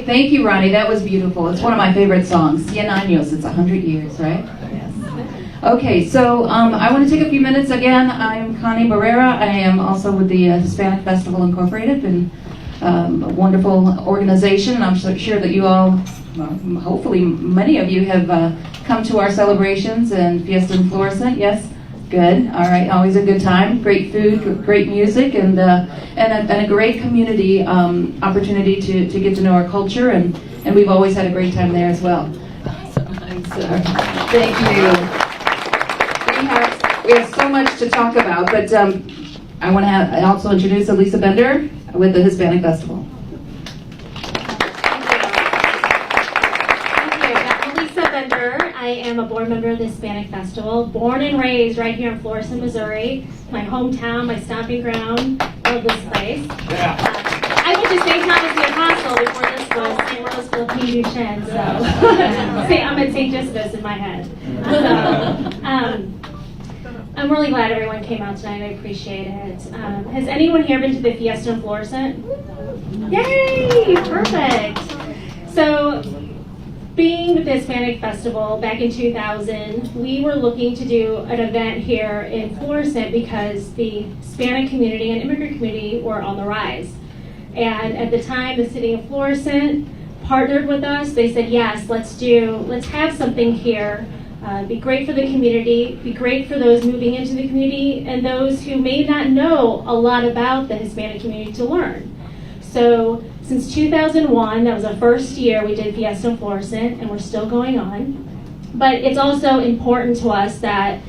right, thank you, Ronnie. That was beautiful. It's one of my favorite songs. 100 años, it's 100 years, right? Yes. Okay, so I want to take a few minutes again. I'm Connie Barrera. I am also with the Hispanic Festival Incorporated, and a wonderful organization. And I'm sure that you all, hopefully many of you have come to our celebrations and Fiesta in Florissant. Yes? Good. All right. Always a good time. Great food, great music, and a great community opportunity to get to know our culture, and we've always had a great time there as well. Thank you. We have so much to talk about, but I want to also introduce Elisa Bender with the Hispanic Festival. I am a board member of the Hispanic Festival, born and raised right here in Florissant, Missouri. My hometown, my stomping ground. Love this place. I went to St. Thomas the Apostle before this was St. Rose Philippine Duchenne, so I'm at St. Joseph's in my head. So, I'm really glad everyone came out tonight. I appreciate it. Has anyone here been to the Fiesta in Florissant? Yay! Perfect. So, being with the Hispanic Festival back in 2000, we were looking to do an event here in Florissant because the Hispanic community and immigrant community were on the rise. And at the time, the city of Florissant partnered with us. They said, yes, let's have something here. Be great for the community, be great for those moving into the community, and those who may not know a lot about the Hispanic community to learn. So, since 2001, that was the first year we did Fiesta in Florissant, and we're still going on. But it's also important to us that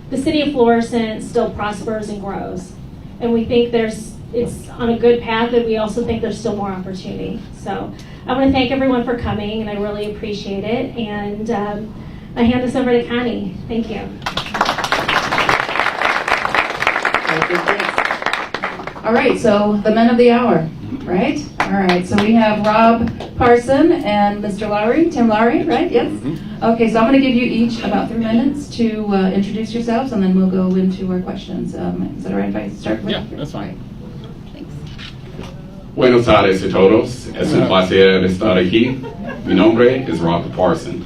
the city of Florissant still prospers and grows. And we think it's on a good path, but we also think there's still more opportunity. So I want to thank everyone for coming, and I really appreciate it. And I hand this over to Connie. Thank you. All right, so the men of the hour, right? All right, so we have Rob Parson and Mr. Lowrey, Tim Lowrey, right? Yes? Mm-hmm. Okay, so I'm going to give you each about 3 minutes to introduce yourselves, and then we'll go into our questions. Is that all right if I start with? Yeah, that's fine. Thanks. Buenos tardes a todos. Es un placer estar aquí. Mi nombre is Rob Parson.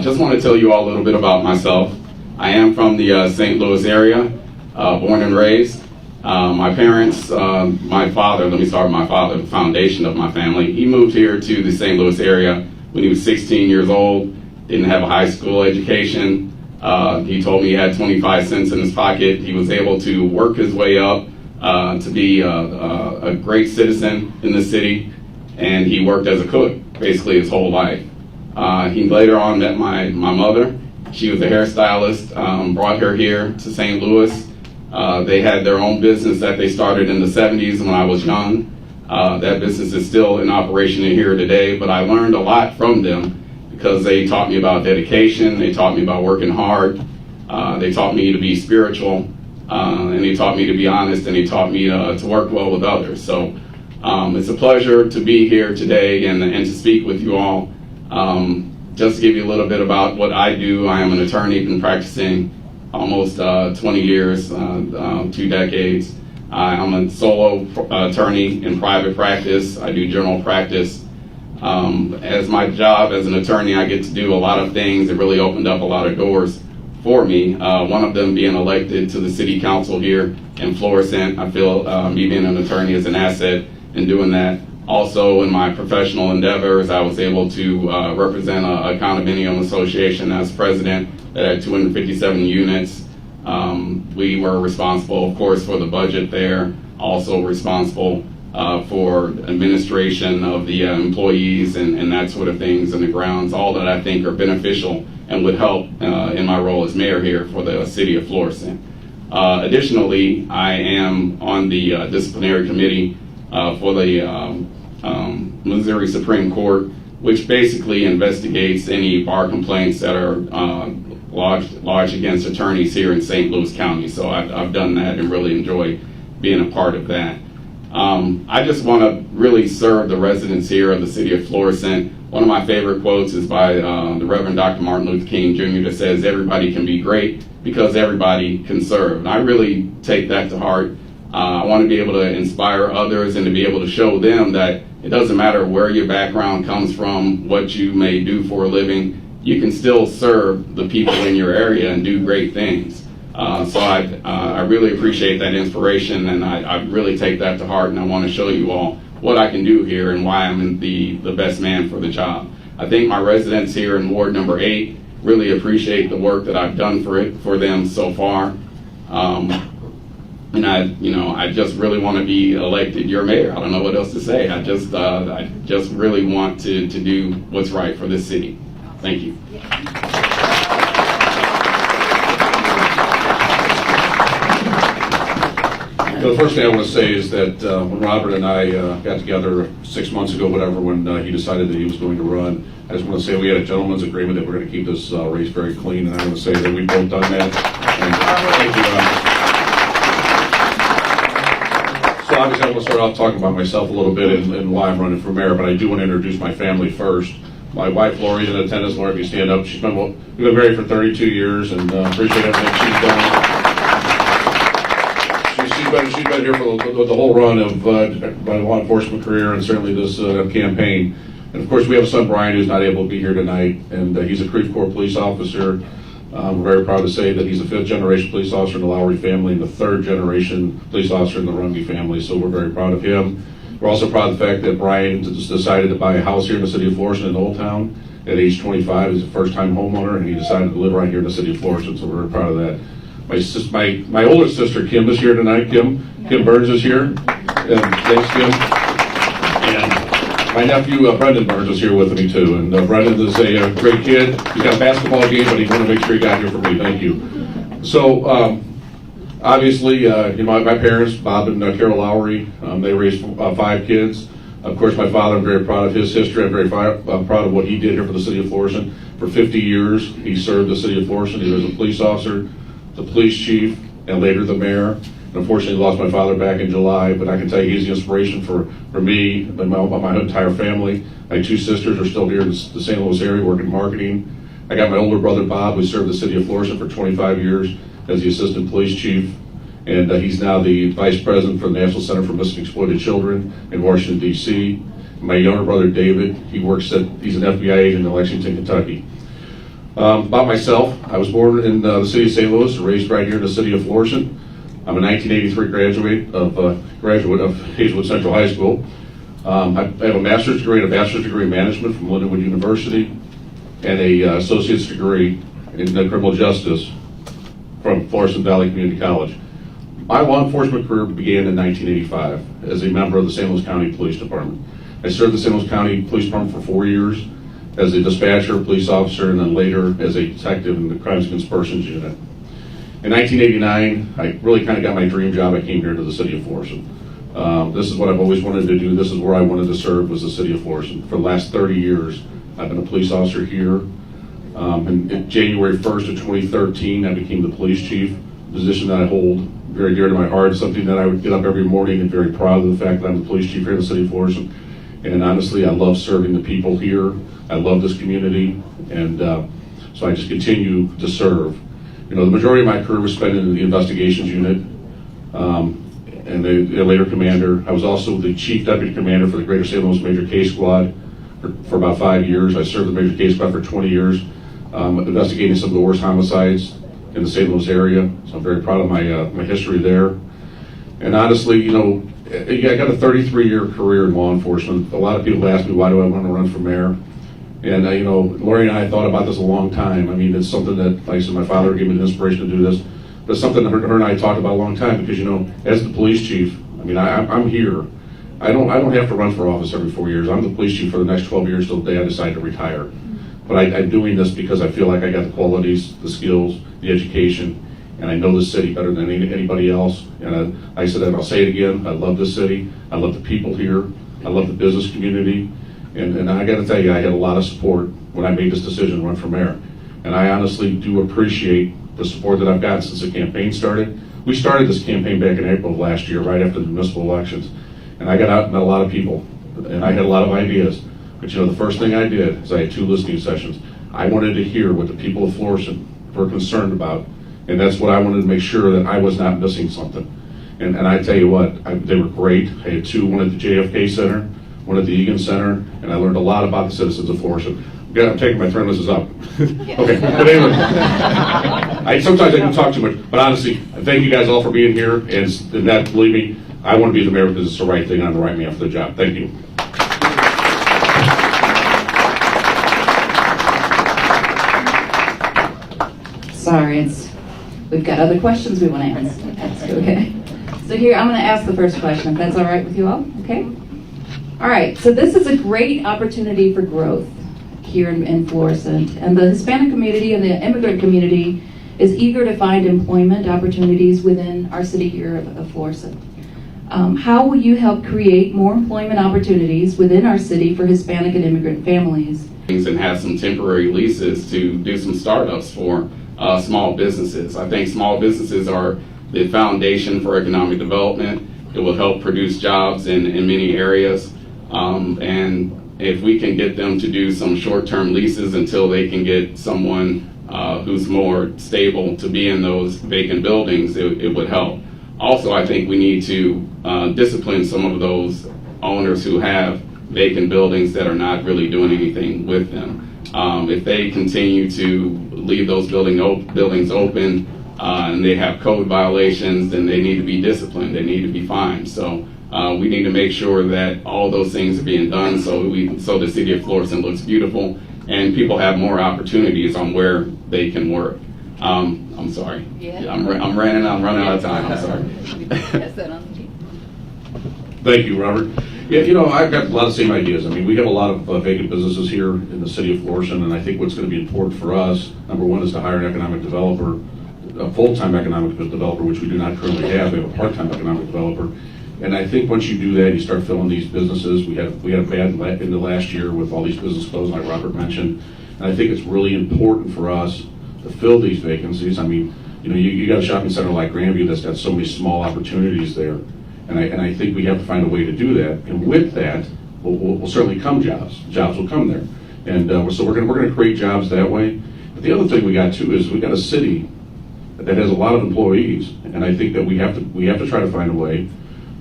Just want to tell you all a little bit about myself. I am from the St. Louis area, born and raised. My parents, my father, let me start with my father, the foundation of my family. He moved here to the St. Louis area when he was 16 years old, didn't have a high school education. He told me he had 25 cents in his pocket. He was able to work his way up to be a great citizen in the city, and he worked as a cook basically his whole life. He later on met my mother. She was a hairstylist, brought her here to St. Louis. They had their own business that they started in the 70s when I was young. That business is still in operation here today, but I learned a lot from them because they taught me about dedication, they taught me about working hard, they taught me to be spiritual, and they taught me to be honest, and they taught me to work well with others. So it's a pleasure to be here today and to speak with you all. Just to give you a little bit about what I do, I am an attorney, been practicing almost 20 years, 2 decades. I'm a solo attorney in private practice. I do general practice. As my job as an attorney, I get to do a lot of things that really opened up a lot of doors for me. One of them being elected to the city council here in Florissant. I feel me being an attorney is an asset in doing that. Also, in my professional endeavors, I was able to represent a condominium association as president that had 257 units. We were responsible, of course, for the budget there, also responsible for administration of the employees and that sort of things and the grounds, all that I think are beneficial and would help in my role as mayor here for the city of Florissant. Additionally, I am on the disciplinary committee for the Missouri Supreme Court, which basically investigates any bar complaints that are lodged against attorneys here in St. Louis County. So I've done that and really enjoy being a part of that. I just want to really serve the residents here of the city of Florissant. One of my favorite quotes is by the Reverend Dr. Martin Luther King Jr. that says, "Everybody can be great because everybody can serve." And I really take that to heart. I want to be able to inspire others and to be able to show them that It doesn't matter where your background comes from, what you may do for a living, you can still serve the people in your area and do great things. So I really appreciate that inspiration, and I really take that to heart, and I want to show you all what I can do here and why I'm the best man for the job. I think my residents here in Ward number 8 really appreciate the work that I've done for them so far. And I just really want to be elected your mayor. I don't know what else to say. I just really want to do what's right for this city. Thank you. The first thing I want to say is that when Robert and I got together 6 months ago, whatever, when he decided that he was going to run, I just want to say we had a gentleman's agreement that we're going to keep this race very clean, and I want to say that we've both done that. And, thank you. So obviously I want to start off talking about myself a little bit and why I'm running for mayor, but I do want to introduce my family first. My wife, Lowrey, is in attendance. Lowrey, if you stand up. We've been married for 32 years, and appreciate everything she's done. She's been here for the whole run of my law enforcement career, and certainly this campaign. And of course, we have a son, Brian, who's not able to be here tonight, and he's a Creve Coeur police officer. We're very proud to say that he's a 5th-generation police officer in the Lowrey family and the 3rd-generation police officer in the Runge family, so we're very proud of him. We're also proud of the fact that Brian decided to buy a house here in the city of Florissant in Old Town at age 25. He's a first-time homeowner, and he decided to live right here in the city of Florissant, so we're very proud of that. My older sister, Kim, is here tonight. Kim Burns is here. And thanks, Kim. And my nephew, Brendan Burns, is here with me, too. And Brendan is a great kid. He's got a basketball game, but he wanted to make sure he got here for me. Thank you. So, obviously, my parents, Bob and Carol Lowrey, they raised 5 kids. Of course, my father, I'm very proud of his history. I'm very proud of what he did here for the city of Florissant. For 50 years, he served the city of Florissant. He was a police officer, the police chief, and later the mayor. And unfortunately, lost my father back in July, but I can tell you he's the inspiration for me and my entire family. My 2 sisters are still here in the St. Louis area working marketing. I got my older brother, Bob, who served the city of Florissant for 25 years as the assistant police chief. And he's now the vice president for the National Center for Missing and Exploited Children in Washington, D.C. My younger brother, David, he's an FBI agent in Lexington, Kentucky. About myself, I was born in the city of St. Louis, raised right here in the city of Florissant. I'm a 1983 graduate of Hazelwood Central High School. I have a master's degree and a bachelor's degree in management from Lindenwood University, and a associate's degree in criminal justice from Florissant Valley Community College. My law enforcement career began in 1985 as a member of the St. Louis County Police Department. I served the St. Louis County Police Department for 4 years as a dispatcher, police officer, and then later as a detective in the Crimes and Conspiracies Unit. In 1989, I really kind of got my dream job. I came here to the city of Florissant. This is what I've always wanted to do. This is where I wanted to serve, was the city of Florissant. For the last 30 years, I've been a police officer here. In January 1st of 2013, I became the police chief, a position that I hold very dear to my heart, something that I would get up every morning and very proud of the fact that I'm the police chief here in the city of Florissant. And honestly, I love serving the people here. I love this community, and so I just continue to serve. The majority of my career was spent in the investigations unit, and the later commander. I was also the chief deputy commander for the Greater St. Louis Major Case Squad for about 5 years. I served the Major Case Squad for 20 years, investigating some of the worst homicides in the St. Louis area. So I'm very proud of my history there. And honestly, I got a 33-year career in law enforcement. A lot of people ask me, why do I want to run for mayor? And, Lori and I thought about this a long time. I mean, it's something that, like I said, my father gave me the inspiration to do this. But it's something that her and I talked about a long time because, as the police chief, I'm here. I don't have to run for office every 4 years. I'm the police chief for the next 12 years till the day I decide to retire. But I'm doing this because I feel like I got the qualities, the skills, the education, and I know the city better than anybody else. And I said, and I'll say it again, I love this city. I love the people here. I love the business community. And I got to tell you, I had a lot of support when I made this decision to run for mayor. And I honestly do appreciate the support that I've gotten since the campaign started. We started this campaign back in April of last year, right after the municipal elections. And I got out and met a lot of people, and I had a lot of ideas. But the first thing I did is I had 2 listening sessions. I wanted to hear what the people of Florissant were concerned about. And that's what I wanted to make sure that I was not missing something. And I tell you what, they were great. I had 2, one at the JFK Center, one at the Egan Center, and I learned a lot about the citizens of Florissant. Yeah, I'm taking my turn, this is up. Okay, but anyway, sometimes I can talk too much, but honestly, thank you guys all for being here, and that, believe me, I want to be the mayor because it's the right thing, and I'm the right man for the job. Thank you. Sorry, we've got other questions we want to ask. Okay. So here, I'm going to ask the first question, if that's all right with you all, okay? All right, so this is a great opportunity for growth here in Florissant, and the Hispanic community and the immigrant community is eager to find employment opportunities within our city here of Florissant. How will you help create more employment opportunities within our city for Hispanic and immigrant families? And have some temporary leases to do some startups for small businesses. I think small businesses are the foundation for economic development. It will help produce jobs in many areas. And if we can get them to do some short-term leases until they can get someone who's more stable to be in those vacant buildings, it would help. Also, I think we need to discipline some of those owners who have vacant buildings that are not really doing anything with them. If they continue to leave those buildings open and they have code violations, then they need to be disciplined. They need to be fined. So we need to make sure that all those things are being done so the city of Florissant looks beautiful and people have more opportunities on where they can work. I'm sorry. Yeah. I'm running out of time. I'm sorry. Thank you, Robert. Yeah, I've got a lot of the same ideas. I mean, we have a lot of vacant businesses here in the city of Florissant, and I think what's going to be important for us, number one, is to hire an economic developer, a full-time economic developer, which we do not currently have. We have a part-time economic developer. And I think once you do that, you start filling these businesses. We had a bad in the last year with all these businesses closed, like Robert mentioned. And I think it's really important for us to fill these vacancies. I mean, you got a shopping center like Grandview that's got so many small opportunities there. And I think we have to find a way to do that. And with that, will certainly come jobs. Jobs will come there. And so we're going to create jobs that way. But the other thing we got too is we got a city that has a lot of employees, and I think that we have to try to find a way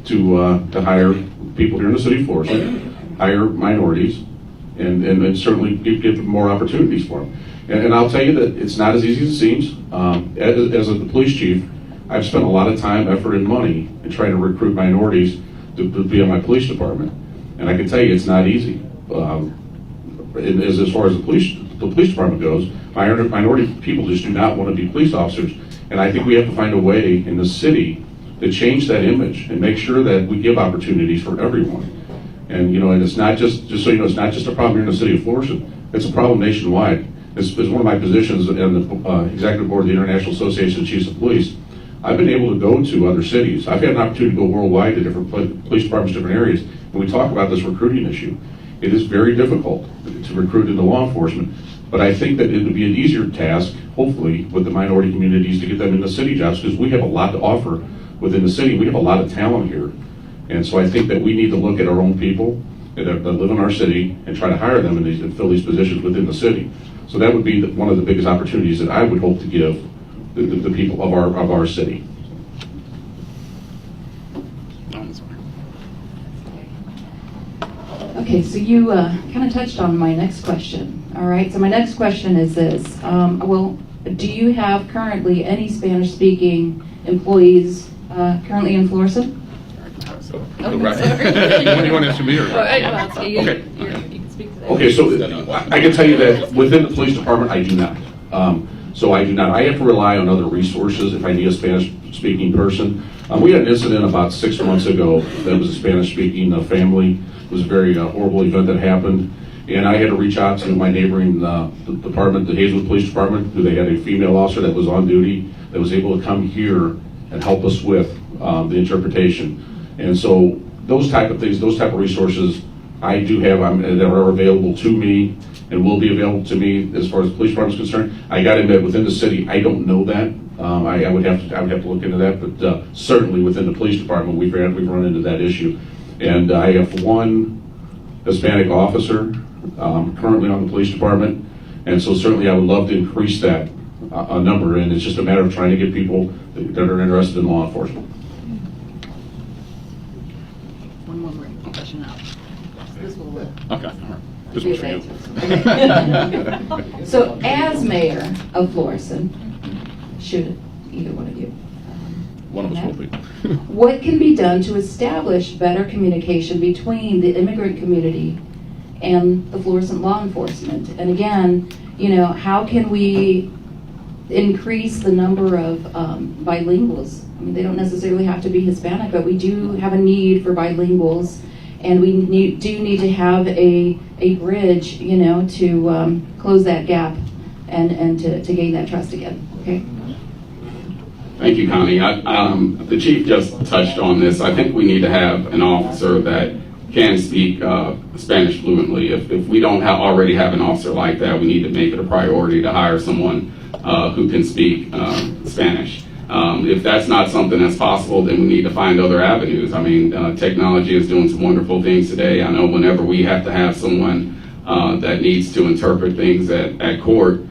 to hire people here in the city of Florissant, hire minorities, and certainly give them more opportunities for them. And I'll tell you that it's not as easy as it seems. As the police chief, I've spent a lot of time, effort, and money in trying to recruit minorities to be on my police department. And I can tell you it's not easy. As far as the police department goes, minority people just do not want to be police officers. And I think we have to find a way in the city to change that image and make sure that we give opportunities for everyone. And and it's not just so you know, it's not just a problem here in the city of Florissant. It's a problem nationwide. It's one of my positions in the executive board of the International Association of Chiefs of Police. I've been able to go to other cities. I've had an opportunity to go worldwide to different police departments, different areas, and we talk about this recruiting issue. It is very difficult to recruit into law enforcement, but I think that it would be an easier task, hopefully, with the minority communities to get them into city jobs, because we have a lot to offer within the city. We have a lot of talent here. And so I think that we need to look at our own people that live in our city and try to hire them and fill these positions within the city. So that would be one of the biggest opportunities that I would hope to give the people of our city. Okay, so you kind of touched on my next question. All right, so my next question is this. Do you have currently any Spanish-speaking employees currently in Florissant? You want to answer me or? Okay. Okay, so I can tell you that within the police department, I do not. I have to rely on other resources if I need a Spanish-speaking person. We had an incident about 6 months ago that was a Spanish-speaking family. It was a very horrible event that happened. And I had to reach out to my neighboring department, the Hazelwood Police Department, who they had a female officer that was on duty that was able to come here and help us with the interpretation. And so those type of things, those type of resources, I do have that are available to me and will be available to me as far as the police department is concerned. I got to admit, within the city, I don't know that. I would have to look into that, but certainly within the police department, we've run into that issue. And I have one Hispanic officer currently on the police department, and so certainly I would love to increase that number, and it's just a matter of trying to get people that are interested in law enforcement. One more question now. the. Okay, all right. This one's for you. Okay. So as mayor of Florissant, should either one of you. One of us will be. What can be done to establish better communication between the immigrant community and the Florissant law enforcement? And again, how can we increase the number of bilinguals? I mean, they don't necessarily have to be Hispanic, but we do have a need for bilinguals, and we do need to have a bridge, to close that gap and to gain that trust again. Okay. Thank you, Connie. The chief just touched on this. I think we need to have an officer that can speak Spanish fluently. If we don't already have an officer like that, we need to make it a priority to hire someone who can speak Spanish. If that's not something that's possible, then we need to find other avenues. I mean, technology is doing some wonderful things today. I know whenever we have to have someone that needs to interpret things at court,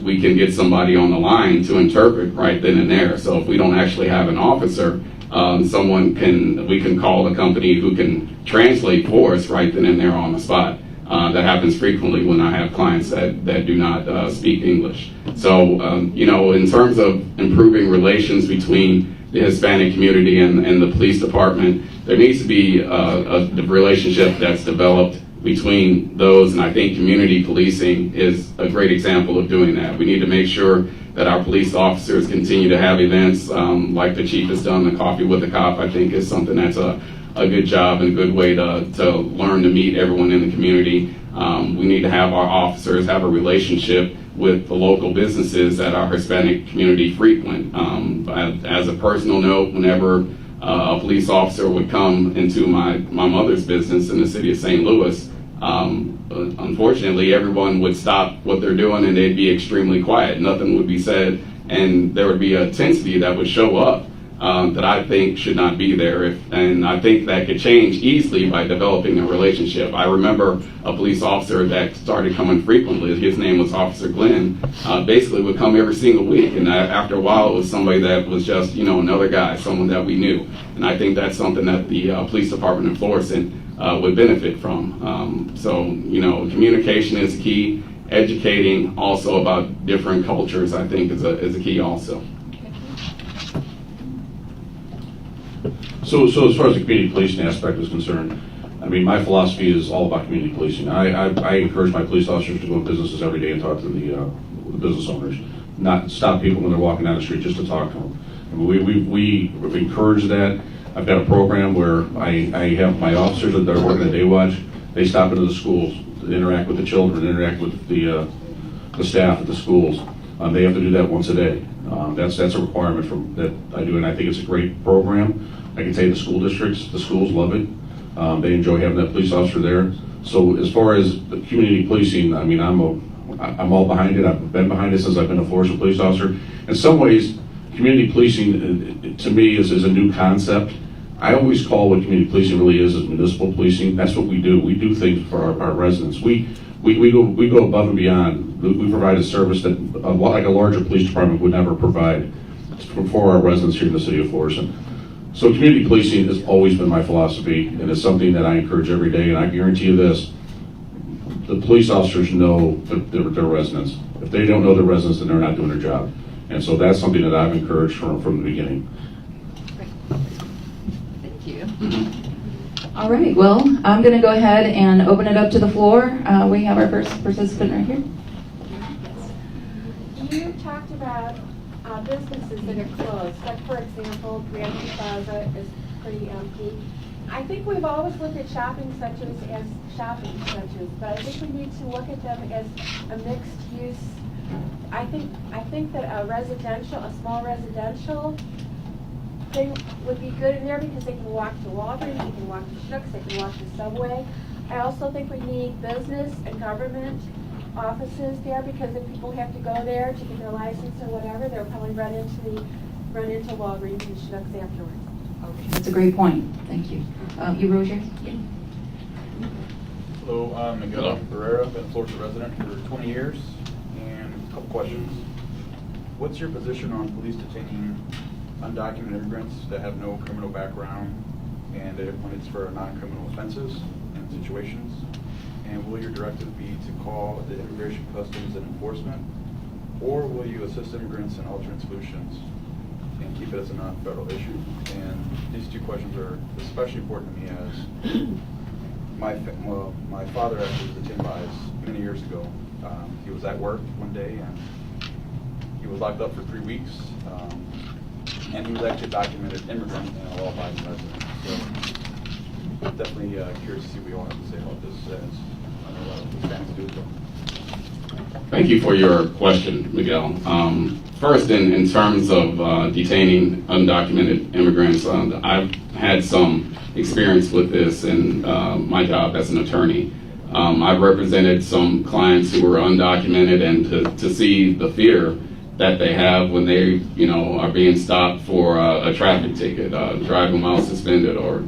we can get somebody on the line to interpret right then and there. So if we don't actually have an officer, we can call a company who can translate for us right then and there on the spot. That happens frequently when I have clients that do not speak English. So, in terms of improving relations between the Hispanic community and the police department, there needs to be a relationship that's developed between those, and I think community policing is a great example of doing that. We need to make sure that our police officers continue to have events like the chief has done. The Coffee with a Cop, I think, is something that's a good job and a good way to learn to meet everyone in the community. We need to have our officers have a relationship with the local businesses that our Hispanic community frequent. As a personal note, whenever a police officer would come into my mother's business in the city of St. Louis, unfortunately, everyone would stop what they're doing and they'd be extremely quiet. Nothing would be said, and there would be a tensity that would show up that I think should not be there. And I think that could change easily by developing a relationship. I remember a police officer that started coming frequently. His name was Officer Glenn. Basically would come every single week, and after a while, it was somebody that was just, another guy, someone that we knew. And I think that's something that the police department in Florissant would benefit from. So, communication is key. Educating also about different cultures, I think, is a key also. So as far as the community policing aspect is concerned, I mean, my philosophy is all about community policing. I encourage my police officers to go in businesses every day and talk to the business owners, not stop people when they're walking down the street just to talk to them. I mean, we encourage that. I've got a program where I have my officers that are working at Day Watch. They stop into the schools to interact with the children, interact with the staff at the schools. They have to do that once a day. That's a requirement that I do, and I think it's a great program. I can tell you the school districts, the schools love it. They enjoy having that police officer there. So as far as the community policing, I mean, I'm all behind it. I've been behind it since I've been a Florissant police officer. In some ways, community policing to me is a new concept. I always call what community policing really is municipal policing. That's what we do. We do things for our residents. We go above and beyond. We provide a service that like a larger police department would never provide for our residents here in the city of Florissant. So community policing has always been my philosophy, and it's something that I encourage every day. And I guarantee you this: the police officers know their residents. If they don't know their residents, then they're not doing their job. And so that's something that I've encouraged from the beginning. Thank you. All right, well, I'm going to go ahead and open it up to the floor. We have our first participant right here. You talked about businesses that are closed, like for example, Grand Plaza is pretty empty. I think we've always looked at shopping centers as shopping centers, but I think we need to look at them as a mixed use. I think that a small residential thing would be good in there because they can walk to Walgreens, they can walk to Schnucks, they can walk to Subway. I also think we need business and government offices there because if people have to go there to get their license or whatever, they'll probably run into Walgreens and Schnucks afterwards. Okay, that's a great point. Thank you. You wrote yours? Yeah. Hello, I'm Miguel Barrera, been a Florissant resident for 20 years, and a couple questions. What's your position on police detaining undocumented immigrants that have no criminal background and when it's for non-criminal offenses? And situations? And will your directive be to call the Immigration, Customs, and Enforcement? Or will you assist immigrants in alternate solutions and keep it as a non-federal issue? And these two questions are especially important to me as my father actually was detained by ICE many years ago. He was at work one day and he was locked up for 3 weeks. And he was actually a documented immigrant and a law-abiding resident. So definitely curious to see what you all have to say about this, as I know a lot of Hispanics do as well. Thank you for your question, Miguel. First, in terms of detaining undocumented immigrants, I've had some experience with this in my job as an attorney. I've represented some clients who were undocumented, and to see the fear that they have when they, are being stopped for a traffic ticket, driving while suspended, or,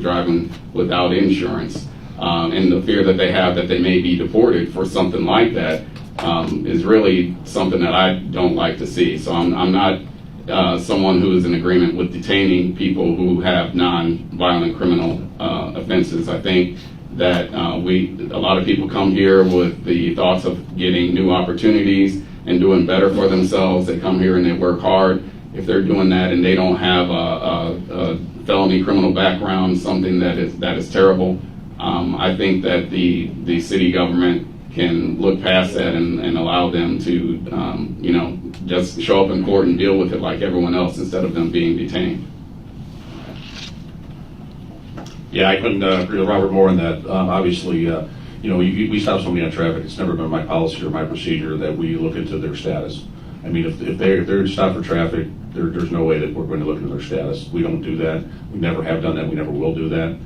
driving without insurance, and the fear that they have that they may be deported for something like that, is really something that I don't like to see. So I'm not someone who is in agreement with detaining people who have non-violent criminal offenses. I think that a lot of people come here with the thoughts of getting new opportunities and doing better for themselves. They come here and they work hard. If they're doing that and they don't have a felony criminal background, something that is terrible, I think that the city government can look past that and allow them to, just show up in court and deal with it like everyone else instead of them being detained. Yeah, I couldn't agree with Robert more on that. Obviously, we stop somebody on traffic. It's never been my policy or my procedure that we look into their status. I mean, if they're stopped for traffic, there's no way that we're going to look into their status. We don't do that. We never have done that. We never will do that.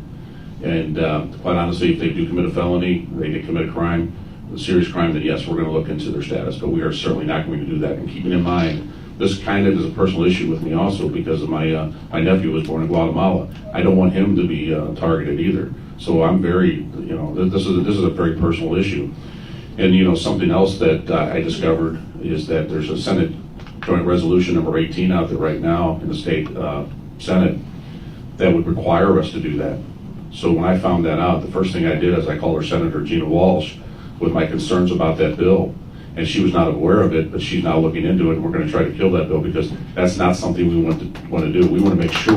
And quite honestly, if they do commit a felony, they did commit a crime, a serious crime, then yes, we're going to look into their status. But we are certainly not going to do that. And keeping in mind, this kind of is a personal issue with me also because of my nephew was born in Guatemala. I don't want him to be targeted either. So I'm very, this is a very personal issue. And something else that I discovered is that there's a Senate Joint Resolution number 18 out there right now in the state Senate that would require us to do that. So when I found that out, the first thing I did is I called our Senator Gina Walsh with my concerns about that bill. And she was not aware of it, but she's now looking into it, and we're going to try to kill that bill because that's not something we want to do. We want to make sure.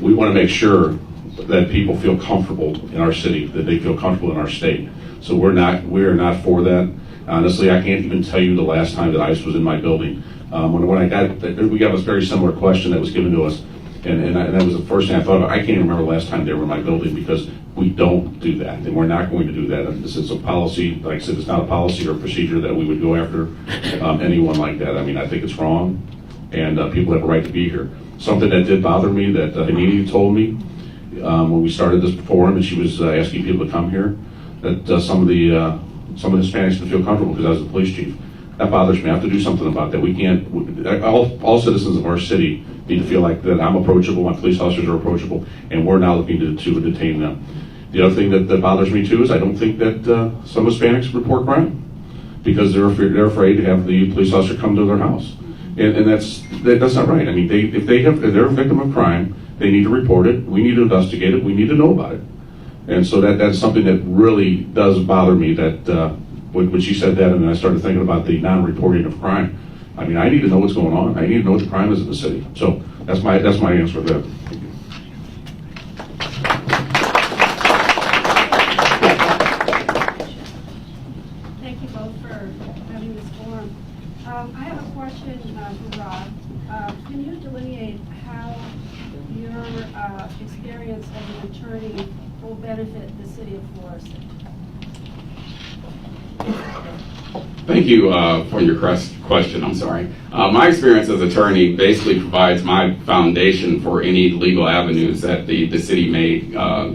We want to make sure that people feel comfortable in our city, that they feel comfortable in our state. So we are not for that. Honestly, I can't even tell you the last time that ICE was in my building. When we got a very similar question that was given to us. And that was the first thing I thought of. I can't even remember the last time they were in my building because we don't do that, and we're not going to do that. And this is a policy, like I said, it's not a policy or a procedure that we would go after anyone like that. I mean, I think it's wrong, and people have a right to be here. Something that did bother me that Hanini told me when we started this forum, and she was asking people to come here, that some of the Hispanics to feel comfortable because I was the police chief. That bothers me. I have to do something about that. We can't. All citizens of our city need to feel like that I'm approachable, my police officers are approachable, and we're now looking to detain them. The other thing that bothers me too is I don't think that some Hispanics report crime because they're afraid to have the police officer come to their house, and that's not right. I mean, if they're a victim of crime, they need to report it. We need to investigate it. We need to know about it, and so that's something that really does bother me. That when she said that, and then I started thinking about the non-reporting of crime. I mean, I need to know what's going on. I need to know what the crime is in the city. So that's my answer to that. Thank you. Thank you both for having this forum. I have a question for Rob. Can you delineate how your experience as an attorney will benefit the city of Florissant? Thank you for your question. I'm sorry. My experience as attorney basically provides my foundation for any legal avenues that the city may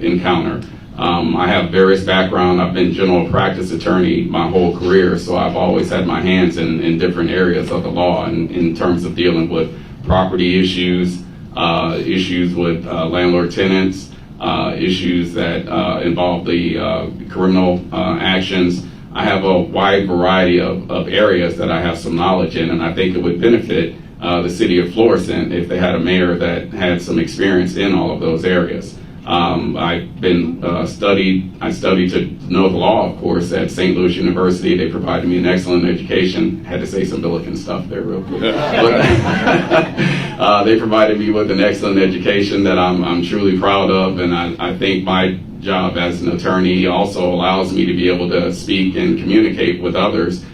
encounter. I have various background. I've been general practice attorney my whole career, so I've always had my hands in different areas of the law in terms of dealing with property issues, issues with landlord-tenants, issues that involve the criminal actions. I have a wide variety of areas that I have some knowledge in, and I think it would benefit the city of Florissant if they had a mayor that had some experience in all of those areas. I've been I studied to know the law, of course, at St. Louis University. They provided me an excellent education. Had to say some Billiken stuff there real quick. But, they provided me with an excellent education that I'm truly proud of, and I think my job as an attorney also allows me to be able to speak and communicate with others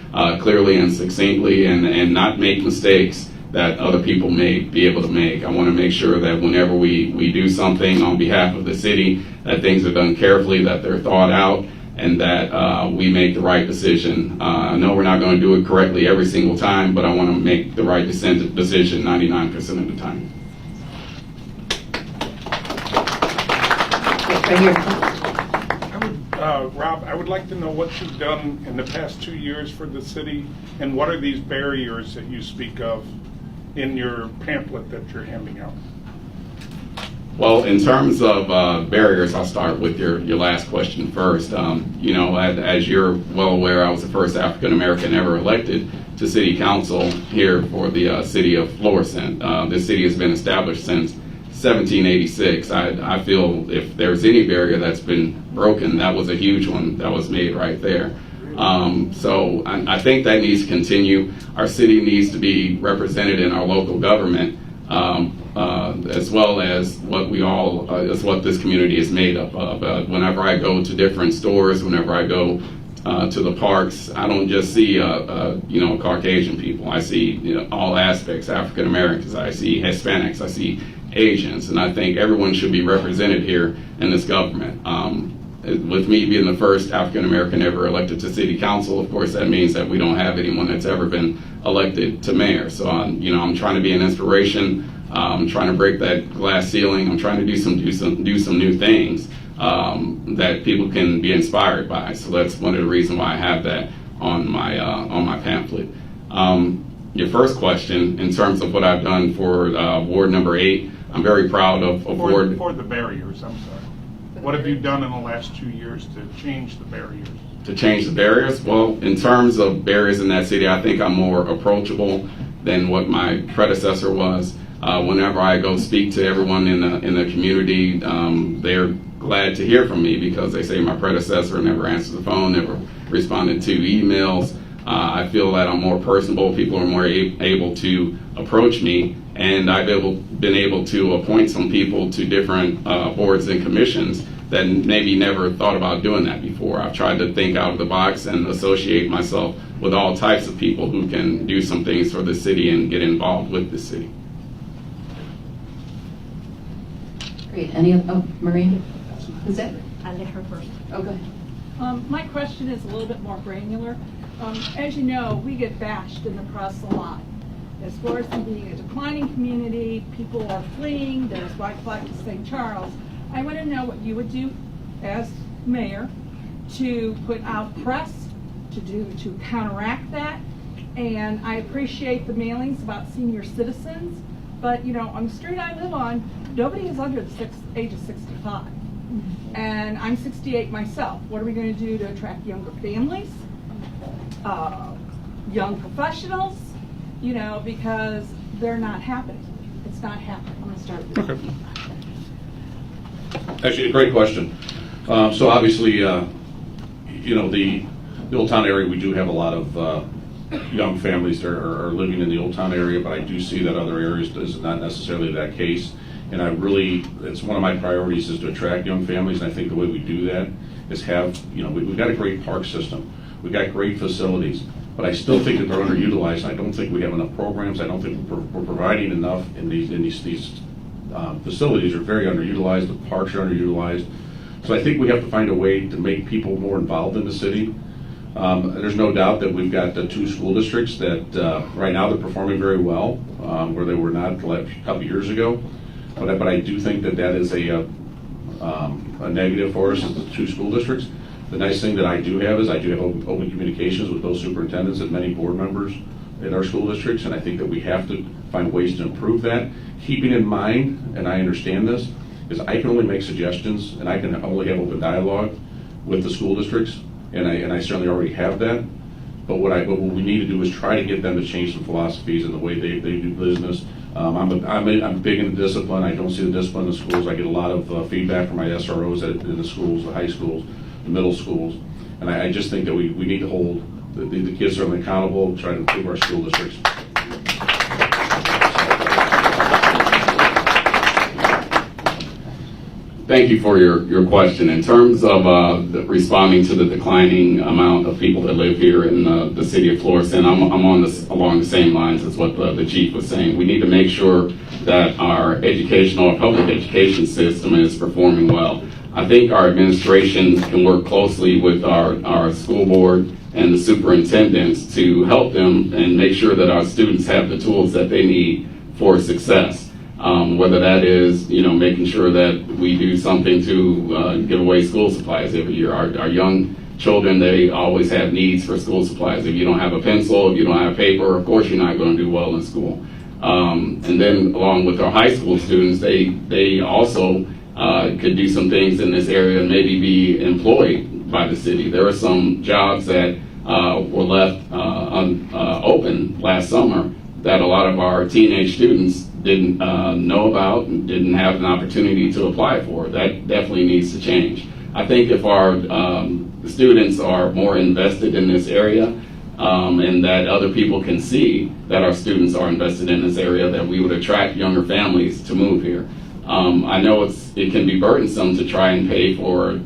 clearly and succinctly, and not make mistakes that other people may be able to make. I want to make sure that whenever we do something on behalf of the city, that things are done carefully, that they're thought out, and that we make the right decision. I know we're not going to do it correctly every single time, but I want to make the right decision 99% of the time. Right here. Rob, I would like to know what you've done in the past 2 years for the city, and what are these barriers that you speak of in your pamphlet that you're handing out? Well, in terms of barriers, I'll start with your last question first. You know, as you're well aware, I was the first African American ever elected to city council here for the city of Florissant. This city has been established since 1786. I feel if there's any barrier that's been broken, that was a huge one that was made right there. So I think that needs to continue. Our city needs to be represented in our local government, as well as what this community is made up of. Whenever I go to different stores, whenever I go to the parks, I don't just see Caucasian people. I see all aspects, African Americans. I see Hispanics. I see Asians, and I think everyone should be represented here in this government. With me being the first African American ever elected to city council, of course, that means that we don't have anyone that's ever been elected to mayor. So I'm trying to be an inspiration. I'm trying to break that glass ceiling. I'm trying to do some new things that people can be inspired by. So that's one of the reasons why I have that on my pamphlet. Your first question, in terms of what I've done for Ward number 8, I'm very proud of Ward. For the barriers, I'm sorry. What have you done in the last 2 years to change the barriers? To change the barriers? Well, in terms of barriers in that city, I think I'm more approachable than what my predecessor was. Whenever I go speak to everyone in the community, they're glad to hear from me because they say my predecessor never answered the phone, never responded to emails. I feel that I'm more personable. People are more able to approach me, and I've been able to appoint some people to different boards and commissions that maybe never thought about doing that before. I've tried to think out of the box and associate myself with all types of people who can do some things for the city and get involved with the city. Great. Maria? Who's that? I let her first. Oh, go ahead. My question is a little bit more granular. As you know, we get bashed in the press a lot. As far as being a declining community, people are fleeing, there's white flag to St. Charles. I want to know what you would do as mayor to put out press to counteract that. And I appreciate the mailings about senior citizens, but on the street I live on, nobody is under the age of 65. And I'm 68 myself. What are we going to do to attract younger families, young professionals? Because they're not happening. It's not happening. I'm going to start with Okay. Actually, a great question. So obviously, the Old Town area, we do have a lot of young families that are living in the Old Town area, but I do see that other areas is not necessarily that case. And it's one of my priorities is to attract young families, and I think the way we do that is we've got a great park system. We've got great facilities, but I still think that they're underutilized. I don't think we have enough programs. I don't think we're providing enough in these facilities are very underutilized. The parks are underutilized. So I think we have to find a way to make people more involved in the city. There's no doubt that we've got the 2 school districts that right now they're performing very well, where they were not a couple years ago. But I do think that is a negative for us as the 2 school districts. The nice thing that I do have is I do have open communications with those superintendents and many board members in our school districts, and I think that we have to find ways to improve that. Keeping in mind, and I understand this, is I can only make suggestions and I can only have open dialogue with the school districts, and I certainly already have that. But what we need to do is try to get them to change some philosophies and the way they do business. I'm big into discipline. I don't see the discipline in the schools. I get a lot of feedback from my SROs in the schools, the high schools, the middle schools. And I just think that we need to hold the kids certainly accountable, try to improve our school districts. Thank you for your question. In terms of responding to the declining amount of people that live here in the city of Florissant, I'm along the same lines as what the chief was saying. We need to make sure that our public education system is performing well. I think our administration can work closely with our school board and the superintendents to help them and make sure that our students have the tools that they need for success. Whether that is, making sure that we do something to give away school supplies every year. Our young children, they always have needs for school supplies. If you don't have a pencil, if you don't have paper, of course you're not going to do well in school. And then along with our high school students, they also could do some things in this area and maybe be employed by the city. There are some jobs that were left open last summer that a lot of our teenage students didn't know about and didn't have an opportunity to apply for. That definitely needs to change. I think if our students are more invested in this area and that other people can see that our students are invested in this area, that we would attract younger families to move here. I know it can be burdensome to try and pay for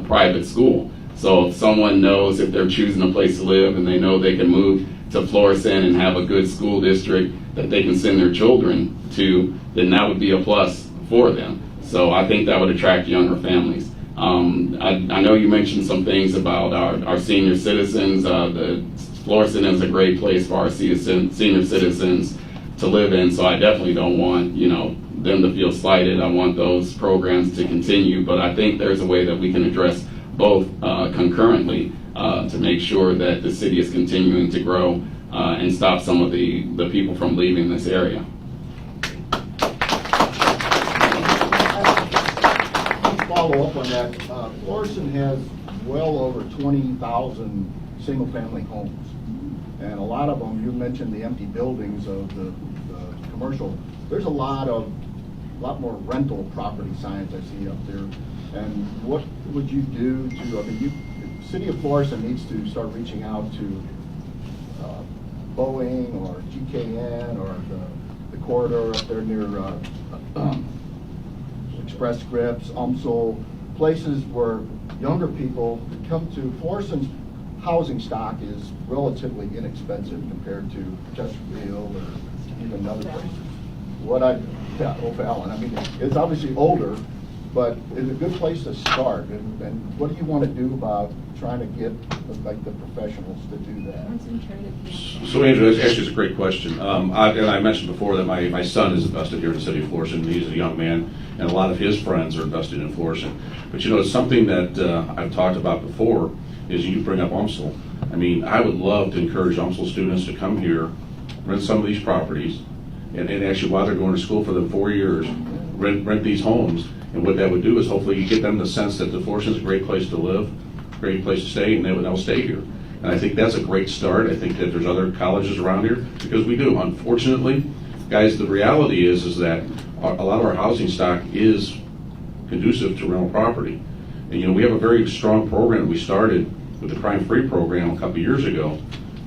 private school. So if someone knows if they're choosing a place to live and they know they can move to Florissant and have a good school district that they can send their children to, then that would be a plus for them. So I think that would attract younger families. I know you mentioned some things about our senior citizens. The Florissant is a great place for our senior citizens to live in, so I definitely don't want them to feel slighted. I want those programs to continue, but I think there's a way that we can address both concurrently to make sure that the city is continuing to grow and stop some of the people from leaving this area. Follow up on that. Florissant has well over 20,000 single-family homes, and a lot of them, you mentioned the empty buildings of the commercial. There's a lot more rental property signs I see up there. And what would you do to? The city of Florissant needs to start reaching out to Boeing or GKN or the corridor up there near Express Scripts, UMSL, places where younger people come to. Florissant's housing stock is relatively inexpensive compared to Chesterfield or even other places. O'Fallon. It's obviously older, but it's a good place to start. And what do you want to do about trying to get the professionals to do that? So Andrew, that's actually a great question. I mentioned before that my son is invested here in the city of Florissant. He's a young man, and a lot of his friends are invested in Florissant. But it's something that I've talked about before is you bring up UMSL. I would love to encourage UMSL students to come here, rent some of these properties, and actually while they're going to school for the 4 years, rent these homes. And what that would do is hopefully you get them the sense that the Florissant is a great place to live, great place to stay, and they'll stay here. And I think that's a great start. I think that there's other colleges around here, because we do. Unfortunately, guys, the reality is that a lot of our housing stock is conducive to rental property. And we have a very strong program we started with the crime-free program a couple of years ago,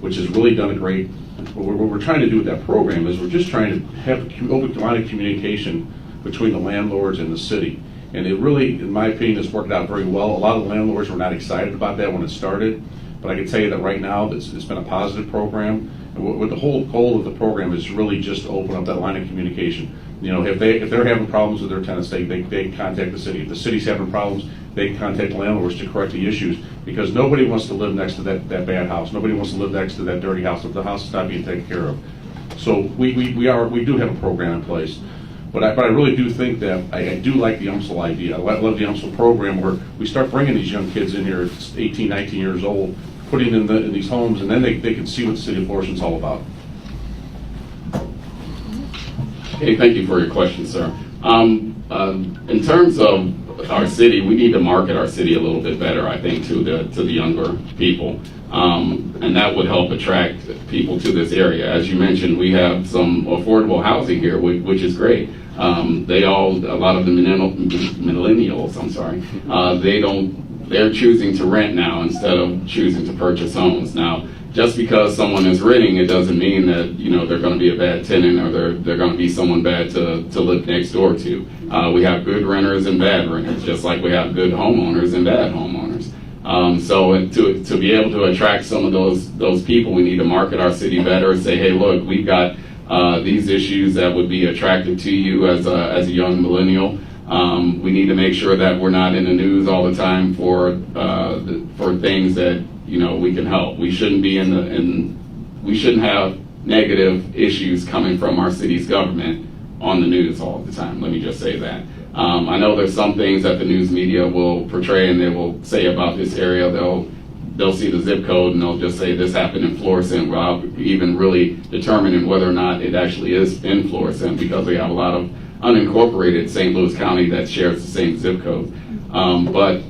which has really done a great. What we're trying to do with that program is we're just trying to have an open line of communication between the landlords and the city. And it really, in my opinion, has worked out very well. A lot of the landlords were not excited about that when it started, but I can tell you that right now it's been a positive program. And what the whole goal of the program is really just to open up that line of communication. If they're having problems with their tenants, they can contact the city. If the city's having problems, they can contact the landlords to correct the issues, because nobody wants to live next to that bad house. Nobody wants to live next to that dirty house if the house is not being taken care of. So we do have a program in place. But I really do think that I do like the UMSL idea. I love the UMSL program where we start bringing these young kids in here at 18, 19 years old, putting them in these homes, and then they can see what the city of Florissant is all about. Okay, thank you for your question, sir. In terms of our city, we need to market our city a little bit better, I think, to the younger people. And that would help attract people to this area. As you mentioned, we have some affordable housing here, which is great. A lot of the millennials, they're choosing to rent now instead of choosing to purchase homes. Now, just because someone is renting, it doesn't mean that, they're going to be a bad tenant or they're going to be someone bad to live next door to. We have good renters and bad renters, just like we have good homeowners and bad homeowners. So to be able to attract some of those people, we need to market our city better and say, hey, look, we've got these issues that would be attractive to you as a young millennial. We need to make sure that we're not in the news all the time for things that we can help. We shouldn't be we shouldn't have negative issues coming from our city's government on the news all the time. Let me just say that. I know there's some things that the news media will portray and they will say about this area. They'll see the zip code and they'll just say this happened in Florissant without even really determining whether or not it actually is in Florissant, because we have a lot of unincorporated St. Louis County that shares the same zip code. But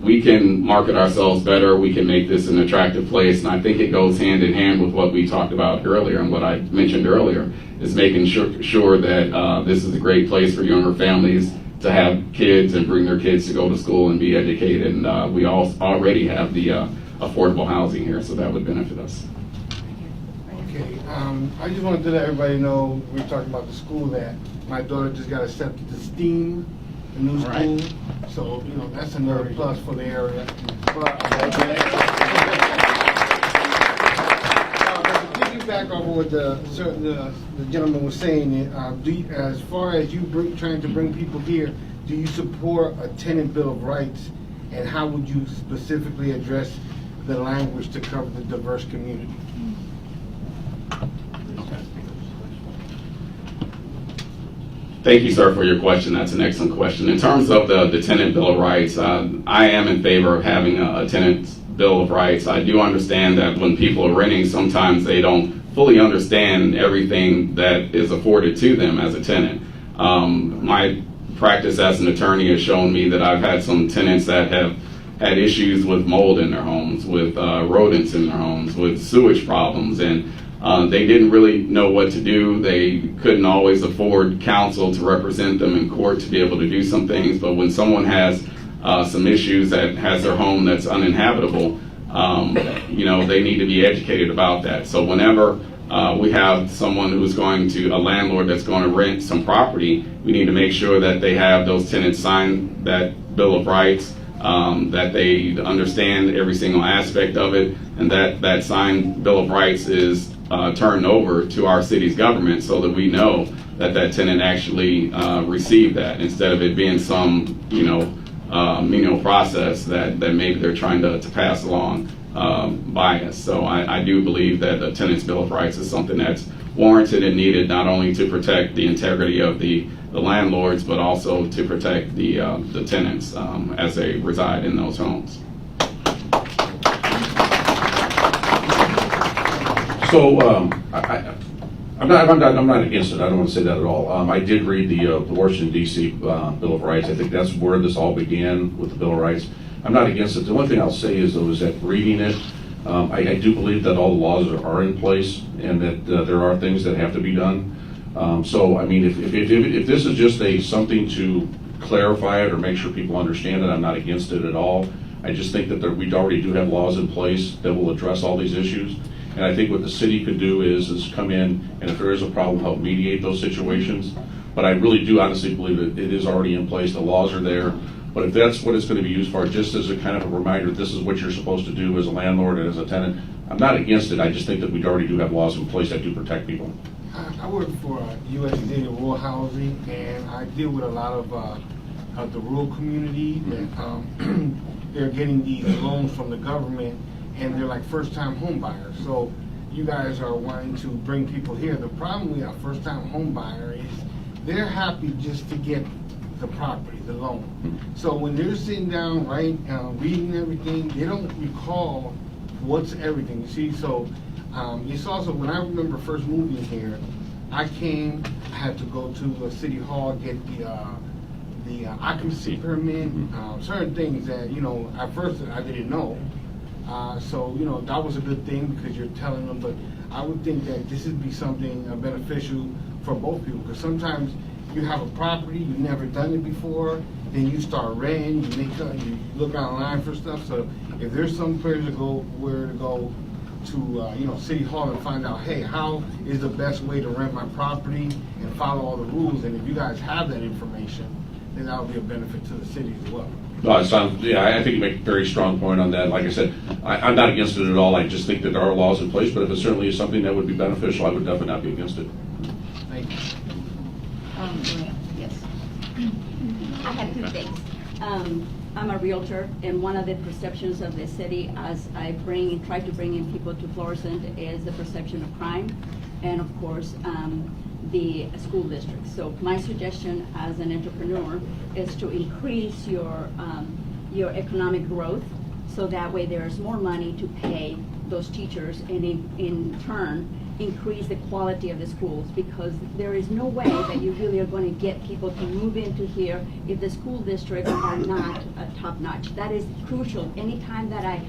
we can market ourselves better. We can make this an attractive place. And I think it goes hand in hand with what we talked about earlier and what I mentioned earlier, is making sure that this is a great place for younger families to have kids and bring their kids to go to school and be educated. And we already have the affordable housing here, so that would benefit us. Okay, I just wanted to let everybody know, we were talking about the school, that my daughter just got accepted to STEAM, the new school. So, that's another plus for the area. But to piggyback off of what the gentleman was saying, as far as you trying to bring people here, do you support a tenant bill of rights, and how would you specifically address the language to cover the diverse community? Thank you, sir, for your question. That's an excellent question. In terms of the tenant bill of rights, I am in favor of having a tenant bill of rights. I do understand that when people are renting, sometimes they don't fully understand everything that is afforded to them as a tenant. My practice as an attorney has shown me that I've had some tenants that have had issues with mold in their homes, with rodents in their homes, with sewage problems, and they didn't really know what to do. They couldn't always afford counsel to represent them in court to be able to do some things. But when someone has some issues that has their home that's uninhabitable, they need to be educated about that. So whenever we have someone who's a landlord that's going to rent some property, we need to make sure that they have those tenants sign that bill of rights, that they understand every single aspect of it, and that signed bill of rights is turned over to our city's government, so that we know that tenant actually received that, instead of it being some menial process that maybe they're trying to pass along by us. So I do believe that a tenant's bill of rights is something that's warranted and needed, not only to protect the integrity of the landlords, but also to protect the tenants as they reside in those homes. So I'm not against it. I don't want to say that at all. I did read the Washington D.C. Bill of Rights. I think that's where this all began, with the Bill of Rights. I'm not against it. The only thing I'll say is that reading it, I do believe that all the laws are in place, and that there are things that have to be done. So I mean, if this is just something to clarify it or make sure people understand it, I'm not against it at all. I just think that we already do have laws in place that will address all these issues. And I think what the city could do is come in, and if there is a problem, help mediate those situations. But I really do honestly believe that it is already in place, the laws are there. But if that's what it's going to be used for, just as a kind of a reminder, this is what you're supposed to do as a landlord and as a tenant, I'm not against it. I just think that we already do have laws in place that do protect people. I work for USDA Rural Housing, and I deal with a lot of the rural community that they're getting these loans from the government, and they're like first-time home buyers. So you guys are wanting to bring people here. The problem with a first-time home buyer is they're happy just to get the property, the loan. So when they're sitting down, reading everything, they don't recall what's everything. You see, so it's also, when I remember first moving here, I had to go to the city hall, get the occupancy permit, certain things that, you know, at first I didn't know. So, you know, that was a good thing because you're telling them, but I would think that this would be something beneficial for both people, because sometimes you have a property, you've never done it before, then you start renting, you look online for stuff. So if there's some place to go, where to go to, you know, City Hall and find out, hey, how is the best way to rent my property and follow all the rules? And if you guys have that information, then that would be a benefit to the city as well. No, it sounds, yeah, I think you make a very strong point on that. Like I said, I'm not against it at all. I just think that there are laws in place, but if it certainly is something that would be beneficial, I would definitely not be against it. Thank you. Yes. I have two things. I'm a realtor, and one of the perceptions of the city as I try to bring in people to Florissant is the perception of crime, and of course, the school district. So my suggestion as an entrepreneur is to increase your economic growth, so that way there is more money to pay those teachers, and in turn increase the quality of the schools, because there is no way that you really are going to get people to move into here if the school districts are not top-notch. That is crucial. Anytime that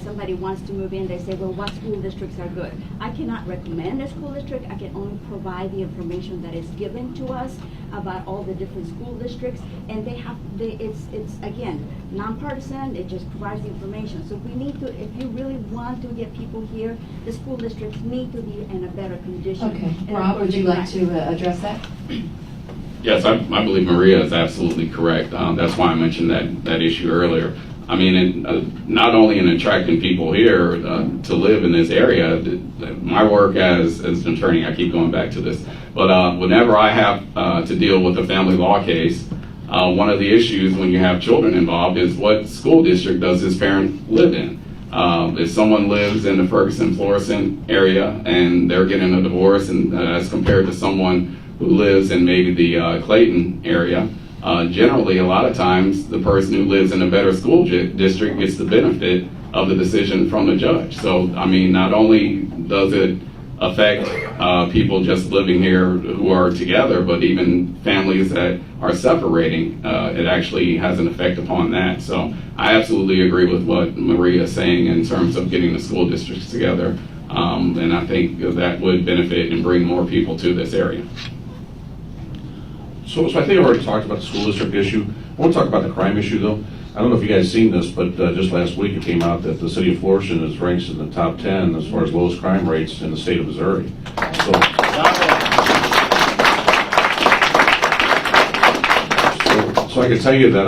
somebody wants to move in, they say, well, what school districts are good? I cannot recommend a school district. I can only provide the information that is given to us about all the different school districts, and it's again, nonpartisan. It just provides the information. So we need to, if you really want to get people here, the school districts need to be in a better condition. Okay, And Rob, would you like right. to address that? Yes, I believe Maria is absolutely correct. That's why I mentioned that issue earlier. I mean, not only in attracting people here to live in this area, my work as an attorney, I keep going back to this, but whenever I have to deal with a family law case, one of the issues when you have children involved is what school district does this parent live in? If someone lives in the Ferguson-Florissant area and they're getting a divorce, and as compared to someone who lives in maybe the Clayton area, generally, a lot of times, the person who lives in a better school district gets the benefit of the decision from the judge. So, I mean, not only does it affect people just living here who are together, but even families that are separating, it actually has an effect upon that. So I absolutely agree with what Maria is saying in terms of getting the school districts together. And I think that would benefit and bring more people to this area. So I think I've already talked about the school district issue. I want to talk about the crime issue, though. I don't know if you guys seen this, but just last week it came out that the city of Florissant is ranked in the top 10 as far as lowest crime rates in the state of Missouri. So I can tell you that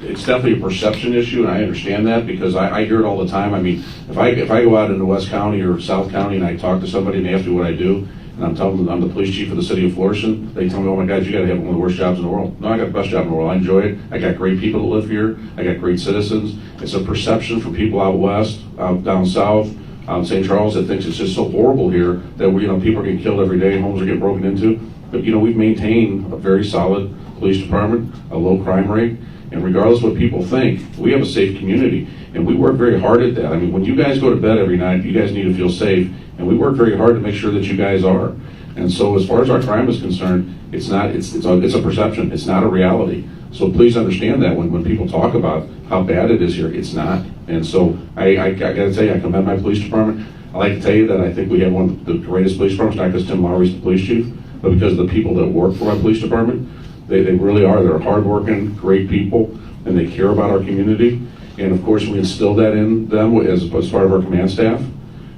it's definitely a perception issue, and I understand that because I hear it all the time. I mean, if I go out into West County or South County and I talk to somebody and they ask me what I do, and I'm telling them I'm the police chief of the city of Florissant, they tell me, oh my God, you gotta have one of the worst jobs in the world. No, I got the best job in the world. I enjoy it. I got great people that live here. I got great citizens. It's a perception for people out west, out down south, out in St. Charles, that thinks it's just so horrible here that people are getting killed every day, homes are getting broken into. But we've maintained a very solid police department, a low crime rate, and regardless of what people think, we have a safe community, and we work very hard at that. I mean, when you guys go to bed every night, you guys need to feel safe, and we work very hard to make sure that you guys are. And so as far as our crime is concerned, it's a perception, it's not a reality. So please understand that when people talk about how bad it is here, it's not. And so I gotta tell you, I commend my police department. I like to tell you that I think we have one of the greatest police departments, not because Tim Lowrey's the police chief, but because of the people that work for my police department. They really are. They're hardworking, great people, and they care about our community. And of course, we instill that in them as part of our command staff